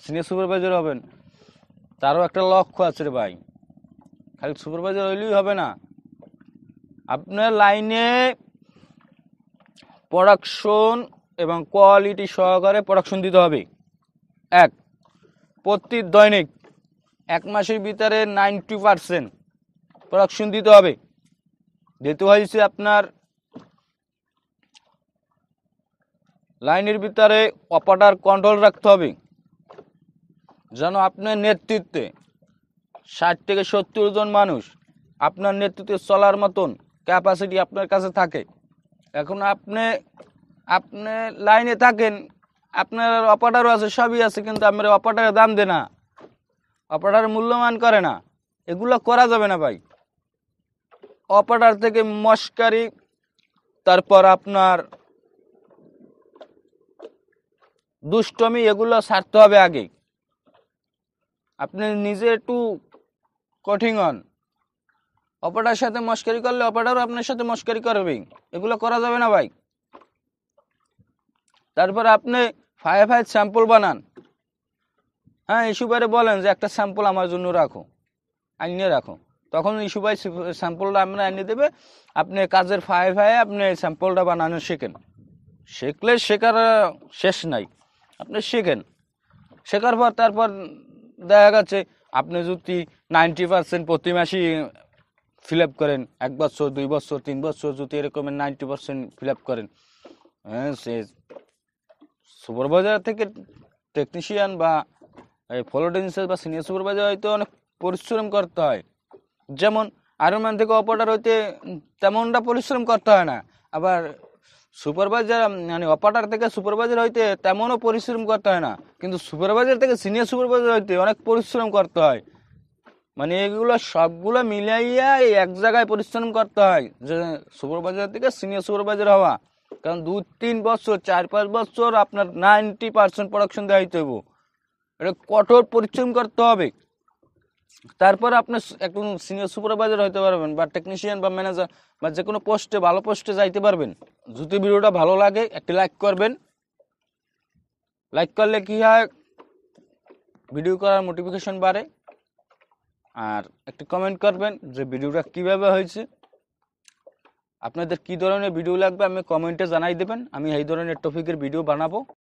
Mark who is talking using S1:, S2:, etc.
S1: Senior supervisor হবেন, তারও একটা লক্ষ্য আছে রে ভাই। খালি সুপারভাইজার হইলেই হবে না, আপনার লাইনে প্রোডাকশন এবং কোয়ালিটি সহকারে প্রোডাকশন দিতে হবে। এক, প্রতি দৈনিক 1 মাসের ভিতরে 90% প্রোডাকশন দিতে হবে। যেহেতু হয়েছে আপনার লাইনের ভিতরে অপারেটর কন্ট্রোল রাখতে হবে, যেন আপনার নেতৃত্বে 60 থেকে 70 জন মানুষ আপনার নেতৃত্বে চলার মতন ক্যাপাসিটি আপনার কাছে থাকে। এখন আপনি লাইনে থাকেন, আপনার অপারেটরও আছে, সবই আছে, কিন্তু আপনার অপারেটরের দাম দেয় না, অপারেটর মূল্যমান করে না। এগুলো করা যাবে না ভাই। অপারেটর থেকে মস্কারি, তারপর আপনার দুষ্টমি, এগুলো ছাড়তে হবে আগে। আপনি নিজে একটু কঠিন হন, অপারেটরের সাথে মস্কারি করলে অপারেটরও আপনার সাথে মস্কারি করবে, এগুলো করা যাবে না ভাই। তারপর আপনি ফায়ার স্যাম্পল বানান। হ্যাঁ, ইস্যুবারে বলেন যে একটা স্যাম্পল আমার জন্য রাখো, আনিয়ে রাখো, তখন ইস্যুবাই স্যাম্পলটা আমরা আনিয়ে দেবে। আপনি কাজের ফায়ে আপনি স্যাম্পলটা বানানো শেখেন। শিখলে শেখার শেষ নাই, আপনি শেখেন। শেখার পর তারপর দেখা গেছে আপনি যদি 90% প্রতি মাসেই ফিল আপ করেন, 1 বছর 2 বছর 3 বছর যদি এরকমের 90% ফিল আপ করেন, হ্যাঁ, সে সুপারভাইজার থেকে টেকনিশিয়ান বা ফলোটেন্সিয়াল বা সিনিয়র সুপারভাইজার হইতে অনেক পরিশ্রম করতে হয়। যেমন আয়রনম্যান থেকে অপারেটর হইতে তেমনটা পরিশ্রম করতে হয় না, আবার সুপারভাইজার মানে অপারেটর থেকে সুপারভাইজার হইতে তেমনও পরিশ্রম করতে হয় না, কিন্তু সুপারভাইজার থেকে সিনিয়র সুপারভাইজার হইতে অনেক পরিশ্রম করতে হয়। মানে এগুলো সবগুলো মিলাইয়া এই এক জায়গায় পরিশ্রম করতে হয় যে সুপারভাইজার থেকে সিনিয়র সুপারভাইজার হওয়া। কারণ 2-3 বছর 4-5 বছর আপনার 90% প্রোডাকশন দেওয়া হইতে হবে, এটা কঠোর পরিশ্রম করতে হবে। তারপর আপনি একজন সিনিয়র সুপারভাইজার হইতে পারবেন, বা টেকনিশিয়ান বা ম্যানেজার বা যে কোনো পোস্টে, ভালো পোস্টে যাইতে পারবেন। যদি ভিডিওটা ভালো লাগে একটি লাইক করবেন। লাইক করলে কি হয়, ভিডিও করার মোটিভেশন বাড়ে। আর একটি কমেন্ট করবেন যে ভিডিওটা কিভাবে হয়েছে, আপনাদের কি ধরনের ভিডিও লাগবে আমি কমেন্টে জানাই দেবেন, আমি এই ধরনের টপিকের ভিডিও বানাবো।